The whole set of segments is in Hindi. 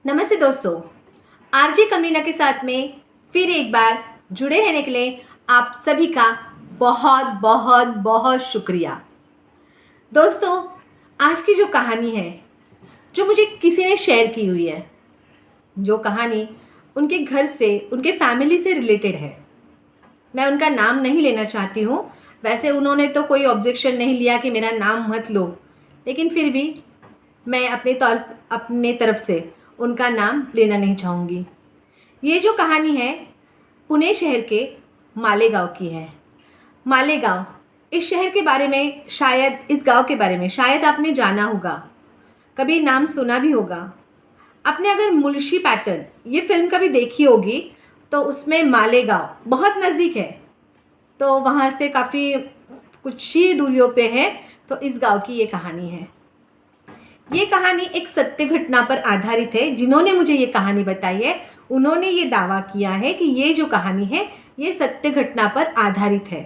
नमस्ते दोस्तों। आरजे कमीना के साथ में फिर एक बार जुड़े रहने के लिए आप सभी का बहुत बहुत बहुत शुक्रिया। दोस्तों, आज की जो कहानी है, जो मुझे किसी ने शेयर की हुई है, जो कहानी उनके घर से, उनके फैमिली से रिलेटेड है। मैं उनका नाम नहीं लेना चाहती हूँ। वैसे उन्होंने तो कोई ऑब्जेक्शन नहीं लिया कि मेरा नाम मत लो, लेकिन फिर भी मैं अपने तरफ से उनका नाम लेना नहीं चाहूँगी। ये जो कहानी है पुणे शहर के मालेगांव की है। मालेगांव, इस शहर के बारे में शायद, इस गांव के बारे में शायद आपने जाना होगा, कभी नाम सुना भी होगा। आपने अगर मुल्शी पैटर्न ये फिल्म कभी देखी होगी तो उसमें मालेगांव बहुत नज़दीक है, तो वहाँ से काफ़ी कुछ ही दूरियों पे है। तो इस गांव की ये कहानी है। ये कहानी एक सत्य घटना पर आधारित है। जिन्होंने मुझे ये कहानी बताई है उन्होंने ये दावा किया है कि ये जो कहानी है ये सत्य घटना पर आधारित है।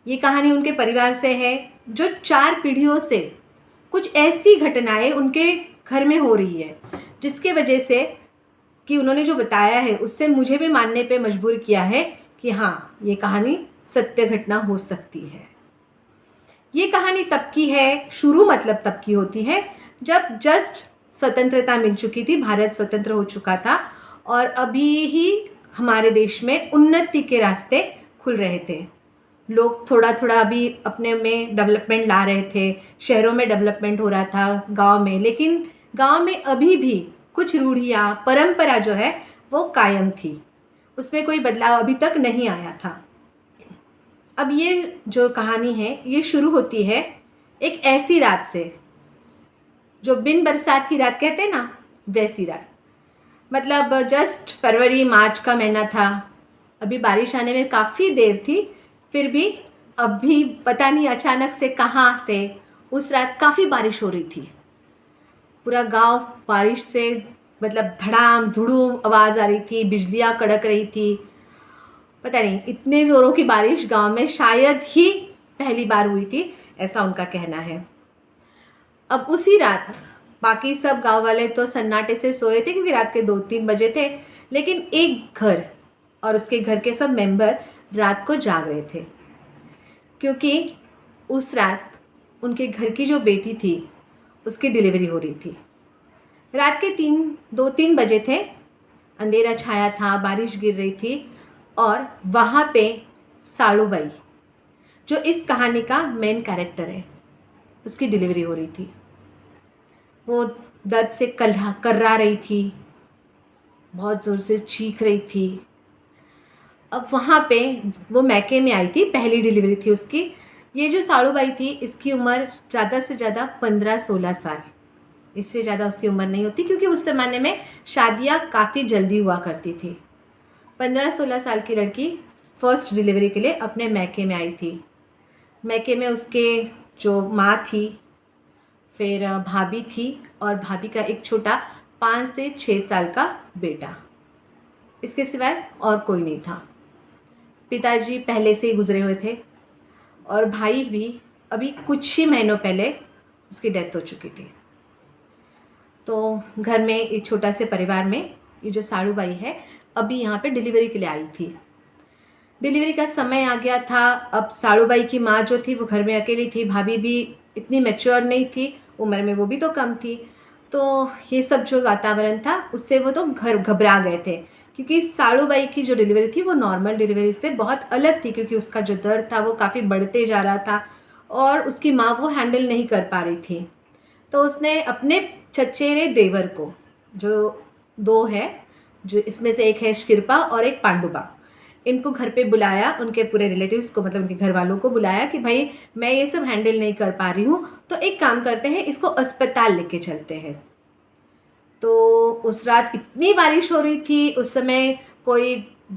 ये कहानी उनके परिवार से है, जो 4 पीढ़ियों से कुछ ऐसी घटनाएं उनके घर में हो रही है, जिसके वजह से कि उन्होंने जो बताया है उससे मुझे भी मानने पे मजबूर किया है कि हाँ, ये कहानी सत्य घटना हो सकती है। ये कहानी तब की है, शुरू मतलब तब की होती है जब जस्ट स्वतंत्रता मिल चुकी थी, भारत स्वतंत्र हो चुका था और अभी ही हमारे देश में उन्नति के रास्ते खुल रहे थे। लोग थोड़ा थोड़ा अभी अपने में डेवलपमेंट ला रहे थे, शहरों में डेवलपमेंट हो रहा था, गांव में, लेकिन गांव में अभी भी कुछ रूढ़ियाँ, परंपरा जो है वो कायम थी, उसमें कोई बदलाव अभी तक नहीं आया था। अब ये जो कहानी है ये शुरू होती है एक ऐसी रात से, जो बिन बरसात की रात कहते हैं ना, वैसी रात। मतलब जस्ट फरवरी मार्च का महीना था, अभी बारिश आने में काफ़ी देर थी, फिर भी अभी पता नहीं अचानक से कहाँ से उस रात काफ़ी बारिश हो रही थी। पूरा गांव बारिश से मतलब धड़ाम धुड़ूम आवाज़ आ रही थी, बिजलियाँ कड़क रही थी। पता नहीं, इतने ज़ोरों की बारिश गांव में शायद ही पहली बार हुई थी, ऐसा उनका कहना है। अब उसी रात बाकी सब गांव वाले तो सन्नाटे से सोए थे क्योंकि रात के 2-3 बजे थे, लेकिन एक घर और उसके घर के सब मेंबर रात को जाग रहे थे, क्योंकि उस रात उनके घर की जो बेटी थी उसकी डिलीवरी हो रही थी। रात के 2-3 बजे थे, अंधेरा छाया था, बारिश गिर रही थी और वहाँ पे साड़ूबाई, जो इस कहानी का मेन कैरेक्टर है, उसकी डिलीवरी हो रही थी। वो दर्द से कर्रा रही थी, बहुत ज़ोर से चीख रही थी। अब वहाँ पे वो मैके में आई थी, पहली डिलीवरी थी उसकी। ये जो साड़ूबाई थी इसकी उम्र ज़्यादा से ज़्यादा 15-16 साल, इससे ज़्यादा उसकी उम्र नहीं होती, क्योंकि उस ज़माने में शादियाँ काफ़ी जल्दी हुआ करती थी। 15-16 साल की लड़की फर्स्ट डिलीवरी के लिए अपने मैके में आई थी। मैके में उसके जो माँ थी, फिर भाभी थी और भाभी का एक छोटा 5 से 6 साल का बेटा, इसके सिवाय और कोई नहीं था। पिताजी पहले से ही गुजरे हुए थे और भाई भी अभी कुछ ही महीनों पहले उसकी डेथ हो चुकी थी। तो घर में एक छोटा से परिवार में ये जो साड़ूबाई है अभी यहाँ पे डिलीवरी के लिए आई थी। डिलीवरी का समय आ गया था। अब साड़ूबाई की माँ जो थी वो घर में अकेली थी, भाभी भी इतनी मैच्योर नहीं थी, उम्र में वो भी तो कम थी। तो ये सब जो वातावरण था उससे वो तो घर घबरा गए थे, क्योंकि साड़ूबाई की जो डिलीवरी थी वो नॉर्मल डिलीवरी से बहुत अलग थी, क्योंकि उसका जो दर्द था वो काफ़ी बढ़ते जा रहा था और उसकी माँ वो हैंडल नहीं कर पा रही थी। तो उसने अपने चचेरे देवर को, जो 2 है, जो इसमें से एक है शिरपा और एक पांडुबा, इनको घर पे बुलाया, उनके पूरे रिलेटिव्स को, मतलब उनके घर वालों को बुलाया कि भाई मैं ये सब हैंडल नहीं कर पा रही हूँ, तो एक काम करते हैं, इसको अस्पताल लेके चलते हैं। तो उस रात इतनी बारिश हो रही थी, उस समय कोई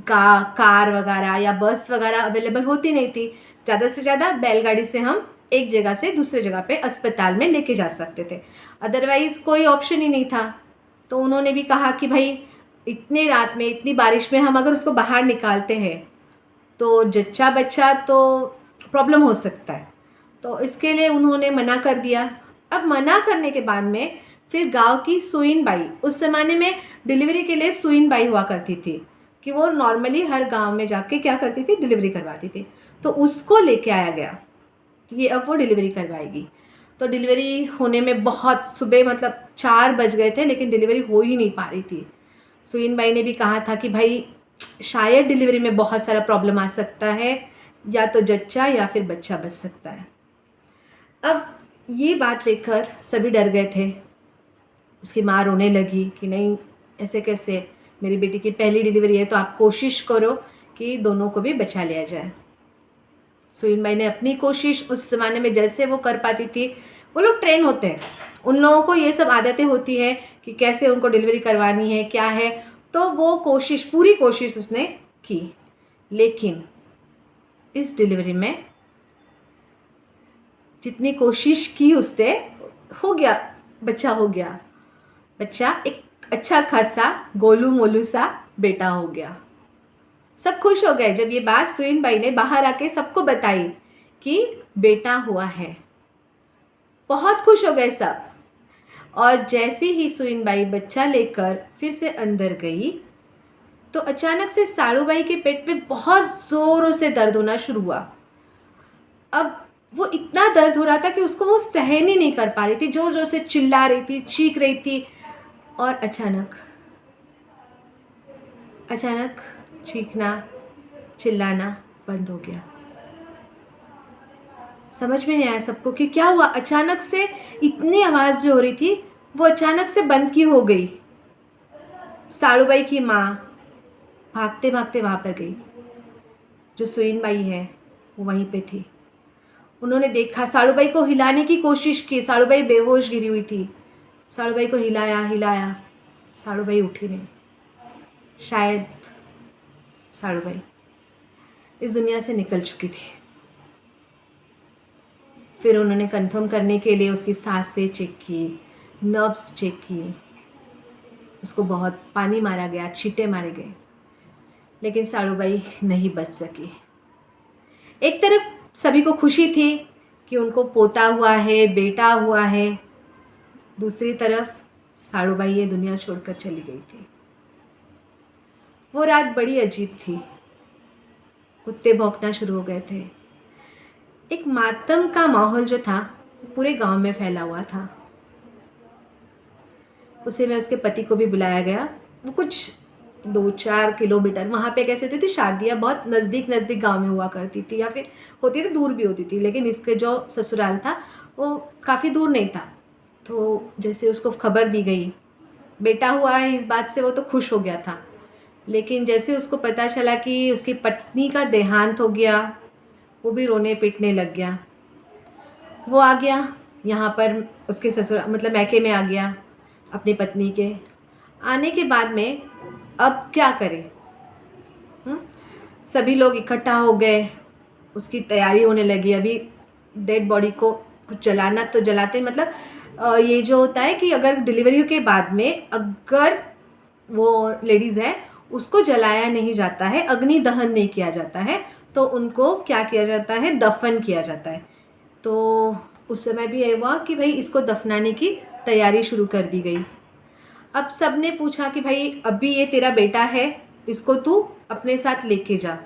कार वगैरह या बस वगैरह अवेलेबल होती नहीं थी। ज़्यादा से ज़्यादा बैलगाड़ी से हम एक जगह से दूसरी जगह पे अस्पताल में लेके जा सकते थे, अदरवाइज़ कोई ऑप्शन ही नहीं था। तो उन्होंने भी कहा कि भाई इतने रात में, इतनी बारिश में हम अगर उसको बाहर निकालते हैं तो जच्चा बच्चा तो प्रॉब्लम हो सकता है, तो इसके लिए उन्होंने मना कर दिया। अब मना करने के बाद में फिर गांव की सुईन बाई, उस ज़माने में डिलीवरी के लिए सुईन बाई हुआ करती थी कि वो नॉर्मली हर गांव में जाके क्या करती थी, डिलीवरी करवाती थी। तो उसको लेके आया गया कि ये अब वो डिलीवरी करवाएगी। तो डिलीवरी होने में बहुत सुबह मतलब 4 बज गए थे, लेकिन डिलीवरी हो ही नहीं पा रही थी। सुईन बाई ने भी कहा था कि भाई शायद डिलीवरी में बहुत सारा प्रॉब्लम आ सकता है, या तो जच्चा या फिर बच्चा बच सकता है। अब ये बात लेकर सभी डर गए थे। उसकी माँ रोने लगी कि नहीं, ऐसे कैसे, मेरी बेटी की पहली डिलीवरी है, तो आप कोशिश करो कि दोनों को भी बचा लिया जाए। सुईन बाई ने अपनी कोशिश, उस ज़माने में जैसे वो कर पाती थी, वो लोग ट्रेन होते हैं, उन लोगों को ये सब आदतें होती है कि कैसे उनको डिलीवरी करवानी है, क्या है, तो वो कोशिश, पूरी कोशिश उसने की। लेकिन इस डिलीवरी में जितनी कोशिश की उसने, हो गया, बच्चा हो गया। बच्चा एक अच्छा खासा गोलू मोलू सा बेटा हो गया। सब खुश हो गए जब ये बात सुईन बाई ने बाहर आके सबको बताई कि बेटा हुआ है। बहुत खुश हो गए सब। और जैसे ही सुईन बाई बच्चा लेकर फिर से अंदर गई, तो अचानक से साड़ूबाई के पेट में बहुत ज़ोरों से दर्द होना शुरू हुआ। अब वो इतना दर्द हो रहा था कि उसको वो सहन ही नहीं कर पा रही थी, जोर जोर से चिल्ला रही थी, चीख रही थी। और अचानक चीखना चिल्लाना बंद हो गया। समझ में नहीं आया सबको कि क्या हुआ। अचानक से इतनी आवाज़ जो हो रही थी वो अचानक से बंद क्यों हो गई। साड़ूबाई की माँ भागते भागते वहाँ पर गई। जो सुईन बाई है वो वहीं पे थी। उन्होंने देखा, साड़ूबाई को हिलाने की कोशिश की। साड़ूबाई बेहोश गिरी हुई थी। साड़ूबाई को हिलाया, साड़ूबाई उठी नहीं। शायद साड़ूबाई इस दुनिया से निकल चुकी थी। फिर उन्होंने कंफर्म करने के लिए उसकी सांसें चेक की, नर्व्स चेक की, उसको बहुत पानी मारा गया, छींटे मारे गए, लेकिन साड़ूबाई नहीं बच सकी। एक तरफ सभी को खुशी थी कि उनको पोता हुआ है, बेटा हुआ है, दूसरी तरफ साड़ूबाई ये दुनिया छोड़कर चली गई थी। वो रात बड़ी अजीब थी। कुत्ते भौंकना शुरू हो गए थे। एक मातम का माहौल जो था पूरे गांव में फैला हुआ था। उसे में उसके पति को भी बुलाया गया। वो कुछ 2-4 किलोमीटर वहाँ पे कैसे होती थी शादियाँ, बहुत नज़दीक गांव में हुआ करती थी, या फिर होती थी दूर भी होती थी, लेकिन इसके जो ससुराल था वो काफ़ी दूर नहीं था। तो जैसे उसको खबर दी गई बेटा हुआ है, इस बात से वो तो खुश हो गया था। लेकिन जैसे उसको पता चला कि उसकी पत्नी का देहांत हो गया, वो भी रोने पीटने लग गया। वो आ गया यहाँ पर, उसके ससुर मतलब मैके में आ गया अपनी पत्नी के। आने के बाद में अब क्या करे, सभी लोग इकट्ठा हो गए, उसकी तैयारी होने लगी। अभी डेड बॉडी को कुछ जलाना, तो जलाते मतलब ये जो होता है कि अगर डिलीवरी के बाद में अगर वो लेडीज़ है उसको जलाया नहीं जाता है, अग्नि दहन नहीं किया जाता है, तो उनको क्या किया जाता है, दफन किया जाता है। तो उस समय भी ये हुआ कि भाई इसको दफनाने की तैयारी शुरू कर दी गई। अब सब ने पूछा कि भाई अभी ये तेरा बेटा है, इसको तू अपने साथ लेके जा।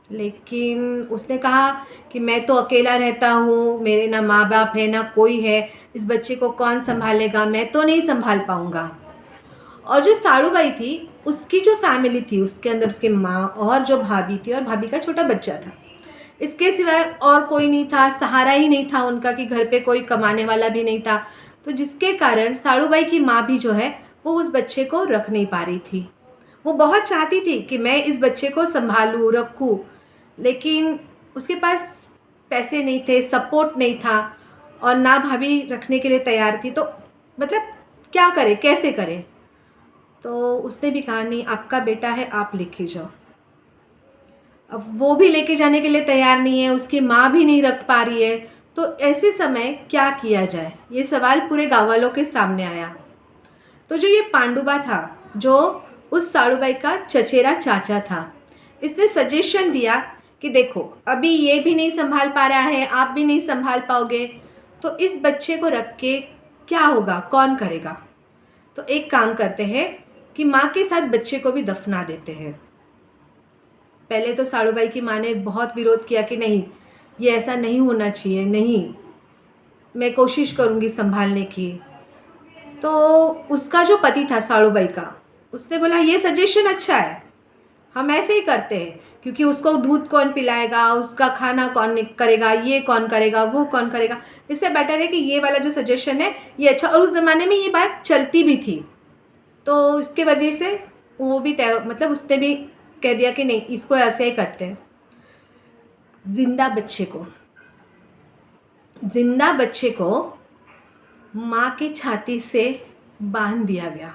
लेकिन उसने कहा कि मैं तो अकेला रहता हूँ, मेरे ना माँ बाप है ना कोई है, इस बच्चे को कौन संभालेगा, मैं तो नहीं संभाल पाऊँगा। और जो साड़ूबाई थी उसकी जो फैमिली थी, उसके अंदर उसकी माँ और जो भाभी थी, और भाभी का छोटा बच्चा था, इसके सिवाय और कोई नहीं था, सहारा ही नहीं था उनका कि घर पे कोई कमाने वाला भी नहीं था। तो जिसके कारण साड़ूबाई की माँ भी जो है वो उस बच्चे को रख नहीं पा रही थी। वो बहुत चाहती थी कि मैं इस बच्चे को संभालूँ, रखूँ, लेकिन उसके पास पैसे नहीं थे, सपोर्ट नहीं था, और ना भाभी रखने के लिए तैयार थी। तो मतलब क्या करे, कैसे करे। तो उसने भी कहा नहीं, आपका बेटा है, आप लेके जाओ। अब वो भी लेके जाने के लिए तैयार नहीं है, उसकी माँ भी नहीं रख पा रही है। तो ऐसे समय क्या किया जाए, ये सवाल पूरे गाँव वालों के सामने आया। तो जो ये पांडुबा था, जो उस साड़ूबाई का चचेरा चाचा था, इसने सजेशन दिया कि देखो अभी ये भी नहीं संभाल पा रहा है, आप भी नहीं संभाल पाओगे, तो इस बच्चे को रख के क्या होगा, कौन करेगा? तो एक काम करते हैं कि माँ के साथ बच्चे को भी दफना देते हैं। पहले तो साड़ूबाई की माँ ने बहुत विरोध किया कि नहीं, ये ऐसा नहीं होना चाहिए, नहीं, मैं कोशिश करूँगी संभालने की। तो उसका जो पति था साड़ूबाई का, उसने बोला ये सजेशन अच्छा है, हम ऐसे ही करते हैं, क्योंकि उसको दूध कौन पिलाएगा, उसका खाना कौन करेगा, ये कौन करेगा, वो कौन करेगा, इससे बेटर है कि ये वाला जो सजेशन है ये अच्छा। और उस ज़माने में ये बात चलती भी थी, तो इसके वजह से वो भी मतलब उसने भी कह दिया कि नहीं, इसको ऐसे ही करते हैं। जिंदा बच्चे को माँ के छाती से बांध दिया गया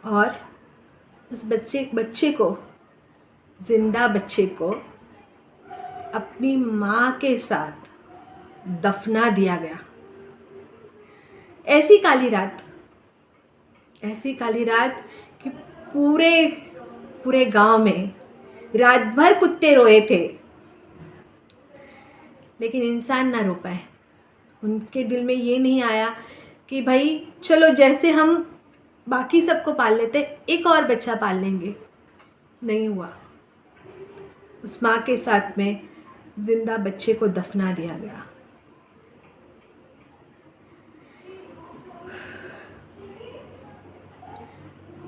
और उस जिंदा बच्चे को अपनी माँ के साथ दफना दिया गया। ऐसी काली रात कि पूरे गांव में रात भर कुत्ते रोए थे, लेकिन इंसान ना रो पाए। उनके दिल में ये नहीं आया कि भाई चलो जैसे हम बाकी सबको पाल लेते एक और बच्चा पाल लेंगे। नहीं हुआ। उस माँ के साथ में जिंदा बच्चे को दफना दिया गया।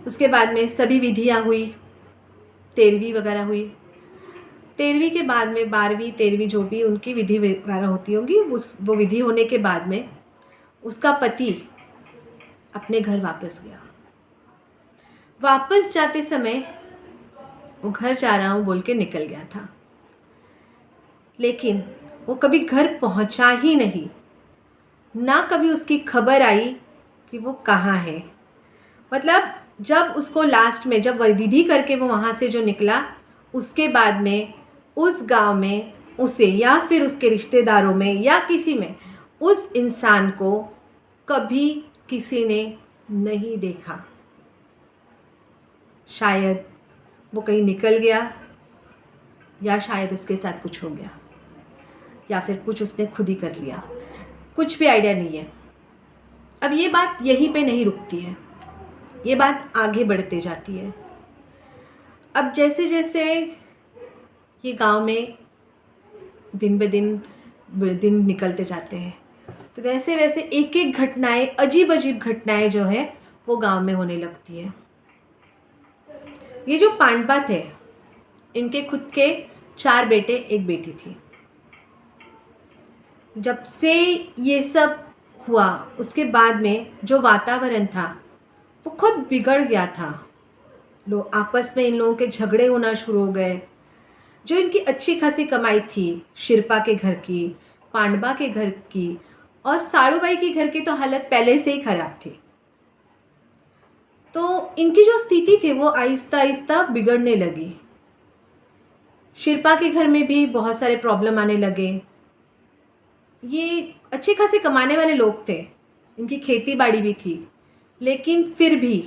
उसके बाद में सभी विधियाँ हुई, 13वीं वगैरह हुई। 13वीं के बाद में 12वीं 13वीं जो भी उनकी विधि वगैरह होती होंगी, वो विधि होने के बाद में उसका पति अपने घर वापस गया। वापस जाते समय वो घर जा रहा हूँ बोल के निकल गया था, लेकिन वो कभी घर पहुँचा ही नहीं, ना कभी उसकी खबर आई कि वो कहाँ है। मतलब जब उसको लास्ट में जब विधि करके वो वहाँ से जो निकला, उसके बाद में उस गांव में उसे या फिर उसके रिश्तेदारों में या किसी में उस इंसान को कभी किसी ने नहीं देखा। शायद वो कहीं निकल गया, या शायद उसके साथ कुछ हो गया, या फिर कुछ उसने खुद ही कर लिया, कुछ भी आइडिया नहीं है। अब ये बात यहीं पे नहीं रुकती है, ये बात आगे बढ़ते जाती है। अब जैसे जैसे ये गांव में दिन ब दिन निकलते जाते हैं, तो वैसे वैसे एक एक घटनाएं, अजीब अजीब घटनाएं जो है वो गांव में होने लगती है। ये जो पांडवा थे, इनके खुद के 4 बेटे 1 बेटी थी। जब से ये सब हुआ उसके बाद में जो वातावरण था वो खुद बिगड़ गया था। लोग आपस में, इन लोगों के झगड़े होना शुरू हो गए। जो इनकी अच्छी खासी कमाई थी, शिरपा के घर की, पांडवा के घर की और साड़ूबाई के घर की तो हालत पहले से ही खराब थी। तो इनकी जो स्थिति थी वो आहिस्ता आहिस्ता बिगड़ने लगी। शिरपा के घर में भी बहुत सारे प्रॉब्लम आने लगे। ये अच्छे खासे कमाने वाले लोग थे, इनकी खेती बाड़ी भी थी, लेकिन फिर भी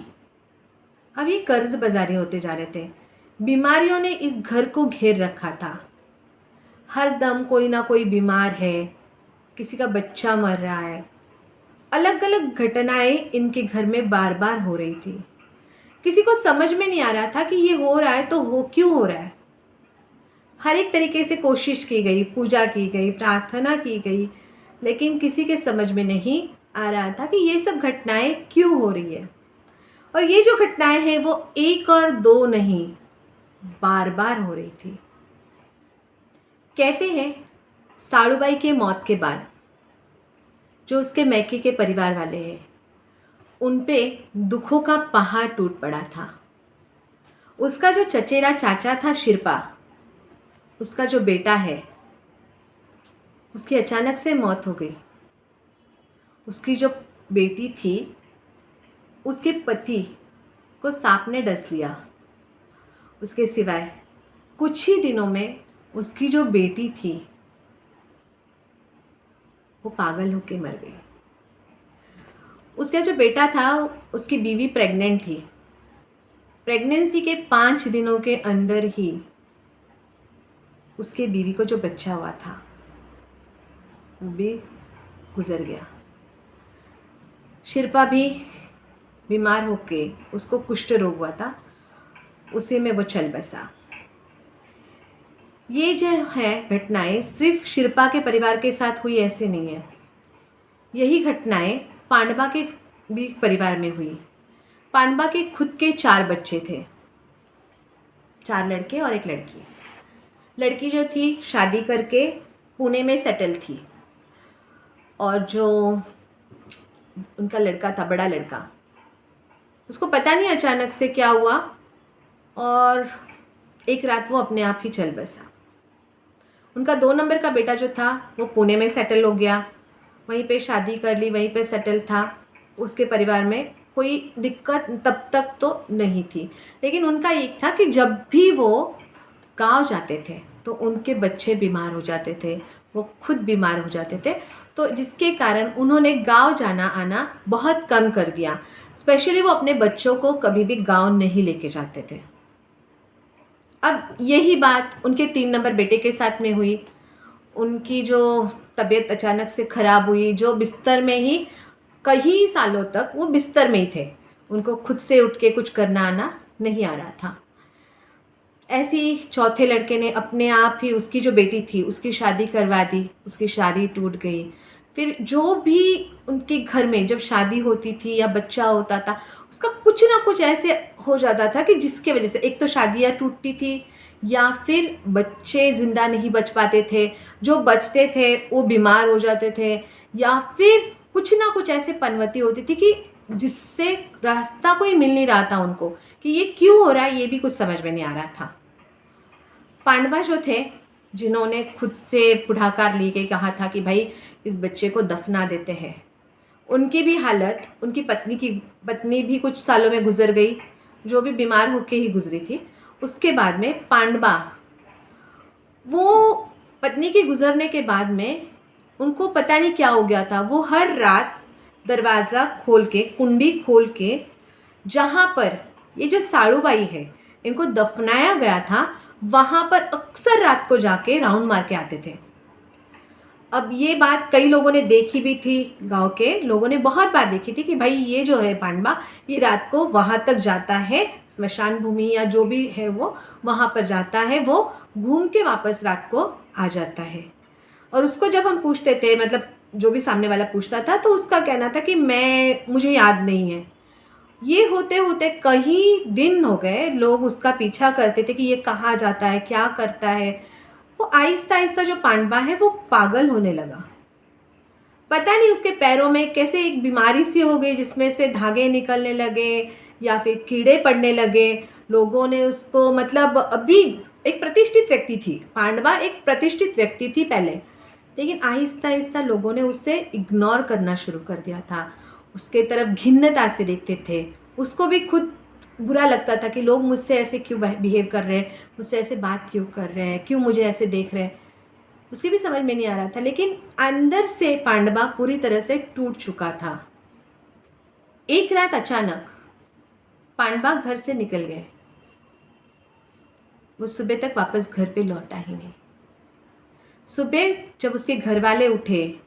अब ये कर्ज बाजारी होते जा रहे थे। बीमारियों ने इस घर को घेर रखा था। हर दम कोई ना कोई बीमार है, किसी का बच्चा मर रहा है। अलग अलग घटनाएं इनके घर में बार बार हो रही थी। किसी को समझ में नहीं आ रहा था कि ये हो रहा है तो क्यों हो रहा है। हर एक तरीके से कोशिश की गई, पूजा की गई, प्रार्थना की गई, लेकिन किसी के समझ में नहीं आ रहा था कि ये सब घटनाएं क्यों हो रही है। और ये जो घटनाएं हैं वो 1 और 2 नहीं, बार बार हो रही थी। कहते हैं साड़ूबाई के मौत के बाद जो उसके मैके के परिवार वाले हैं, उन पे दुखों का पहाड़ टूट पड़ा था। उसका जो चचेरा चाचा था शिरपा, उसका जो बेटा है, उसकी अचानक से मौत हो गई। उसकी जो बेटी थी, उसके पति को सांप ने डस लिया। उसके सिवाय कुछ ही दिनों में उसकी जो बेटी थी वो पागल होके मर गई। उसका जो बेटा था, उसकी बीवी प्रेग्नेंट थी। प्रेगनेंसी के 5 दिनों के अंदर ही उसके बीवी को जो बच्चा हुआ था वो भी गुजर गया। शिल्पा भी बीमार होके, उसको कुष्ठ रोग हुआ था, उसी में वो चल बसा। ये जो है घटनाएं सिर्फ शिल्पा के परिवार के साथ हुई ऐसे नहीं है, यही घटनाएं पांडवा के भी परिवार में हुई। पांडवा के खुद के 4 बच्चे थे, 4 लड़के और 1 लड़की। लड़की जो थी शादी करके पुणे में सेटल थी, और जो उनका लड़का था, बड़ा लड़का, उसको पता नहीं अचानक से क्या हुआ और एक रात वो अपने आप ही चल बसा। उनका 2 नंबर का बेटा जो था वो पुणे में सेटल हो गया, वहीं पे शादी कर ली, वहीं पे सेटल था। उसके परिवार में कोई दिक्कत तब तक तो नहीं थी, लेकिन उनका एक था कि जब भी वो गांव जाते थे तो उनके बच्चे बीमार हो जाते थे, वो खुद बीमार हो जाते थे, तो जिसके कारण उन्होंने गांव जाना आना बहुत कम कर दिया। स्पेशली वो अपने बच्चों को कभी भी गांव नहीं लेके जाते थे। अब यही बात उनके 3 नंबर बेटे के साथ में हुई। उनकी जो तबीयत अचानक से ख़राब हुई, जो बिस्तर में ही कई सालों तक वो बिस्तर में ही थे, उनको खुद से उठ के कुछ करना आना नहीं आ रहा था। ऐसे ही चौथे लड़के ने अपने आप ही, उसकी जो बेटी थी उसकी शादी करवा दी, उसकी शादी टूट गई। फिर जो भी उनके घर में जब शादी होती थी या बच्चा होता था, उसका कुछ ना कुछ ऐसे हो जाता था कि जिसके वजह से एक तो शादियाँ टूटती थी, या फिर बच्चे ज़िंदा नहीं बच पाते थे, जो बचते थे वो बीमार हो जाते थे, या फिर कुछ ना कुछ ऐसे पनवती होती थी कि जिससे रास्ता कोई मिल नहीं रहा था उनको, कि ये क्यों हो रहा है, ये भी कुछ समझ में नहीं आ रहा था। पांडवा जो थे, जिन्होंने खुद से पुढ़ाकार लेके कहा था कि भाई इस बच्चे को दफना देते हैं, उनकी भी हालत, उनकी पत्नी भी कुछ सालों में गुजर गई, जो भी बीमार होके ही गुजरी थी। उसके बाद में पांडवा, वो पत्नी के गुजरने के बाद में उनको पता नहीं क्या हो गया था, वो हर रात दरवाज़ा खोल के, कुंडी खोल के, जहाँ पर ये जो साड़ूबाई है इनको दफनाया गया था, वहाँ पर अक्सर रात को जाके राउंड मार के आते थे। अब ये बात कई लोगों ने देखी भी थी, गांव के लोगों ने बहुत बार देखी थी कि भाई ये जो है पांडवा, ये रात को वहाँ तक जाता है, स्मशान भूमि या जो भी है वो वहाँ पर जाता है, वो घूम के वापस रात को आ जाता है। और उसको जब हम पूछते थे, मतलब जो भी सामने वाला पूछता था, तो उसका कहना था कि मुझे याद नहीं है। ये होते होते कई दिन हो गए, लोग उसका पीछा करते थे कि ये कहाँ जाता है, क्या करता है। वो आहिस्ता आहिस्ता जो पांडवा है वो पागल होने लगा। पता नहीं उसके पैरों में कैसे एक बीमारी सी हो गई, जिसमें से धागे निकलने लगे या फिर कीड़े पड़ने लगे। लोगों ने उसको, मतलब अभी एक प्रतिष्ठित व्यक्ति थी, पांडवा एक प्रतिष्ठित व्यक्ति थी पहले, लेकिन आहिस्ता आहिस्ता लोगों ने उसे इग्नोर करना शुरू कर दिया था, उसके तरफ घिन्नता से देखते थे। उसको भी खुद बुरा लगता था कि लोग मुझसे ऐसे क्यों बिहेव कर रहे हैं, मुझसे ऐसे बात क्यों कर रहे हैं, क्यों मुझे ऐसे देख रहे हैं, उसकी भी समझ में नहीं आ रहा था। लेकिन अंदर से पांडवा पूरी तरह से टूट चुका था। एक रात अचानक पांडवा घर से निकल गए, वो सुबह तक वापस घर पे लौटा ही नहीं। सुबह जब उसके घर वाले उठे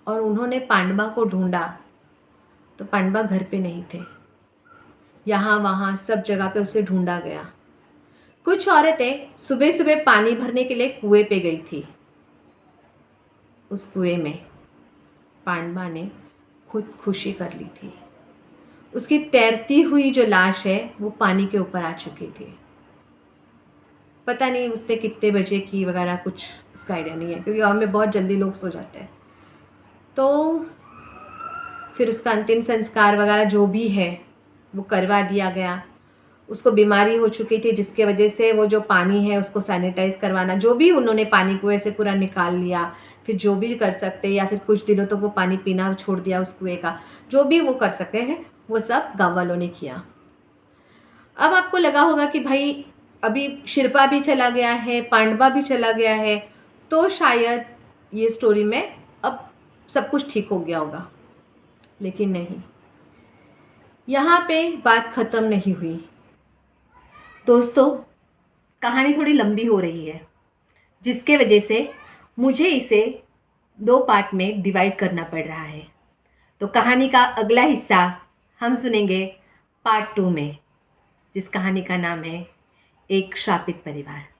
और उन्होंने पांडवा को ढूंढा, तो पांडवा घर पे नहीं थे। यहाँ वहाँ सब जगह पे उसे ढूंढा गया। कुछ औरतें सुबह सुबह पानी भरने के लिए कुएं पे गई थी। उस कुएं में पांडवा ने खुदकुशी कर ली थी। उसकी तैरती हुई जो लाश है वो पानी के ऊपर आ चुकी थी। पता नहीं उसने कितने बजे की वगैरह, कुछ उसका आइडिया नहीं है, क्योंकि गाँव में बहुत जल्दी लोग सो जाते हैं। तो फिर उसका अंतिम संस्कार वगैरह जो भी है वो करवा दिया गया। उसको बीमारी हो चुकी थी, जिसके वजह से वो जो पानी है उसको सैनिटाइज़ करवाना, जो भी उन्होंने पानी कुएं से पूरा निकाल लिया, फिर जो भी कर सकते, या फिर कुछ दिनों तक वो पानी पीना छोड़ दिया उस कुएं का, जो भी वो कर सकते हैं वो सब गाँव वालों ने किया। अब आपको लगा होगा कि भाई अभी शिल्पा भी चला गया है, पांडवा भी चला गया है, तो शायद ये स्टोरी में अब सब कुछ ठीक हो गया होगा, लेकिन नहीं, यहाँ पे बात ख़त्म नहीं हुई। दोस्तों, कहानी थोड़ी लंबी हो रही है, जिसके वजह से मुझे इसे 2 पार्ट में डिवाइड करना पड़ रहा है। तो कहानी का अगला हिस्सा हम सुनेंगे पार्ट 2 में, जिस कहानी का नाम है एक श्रापित परिवार।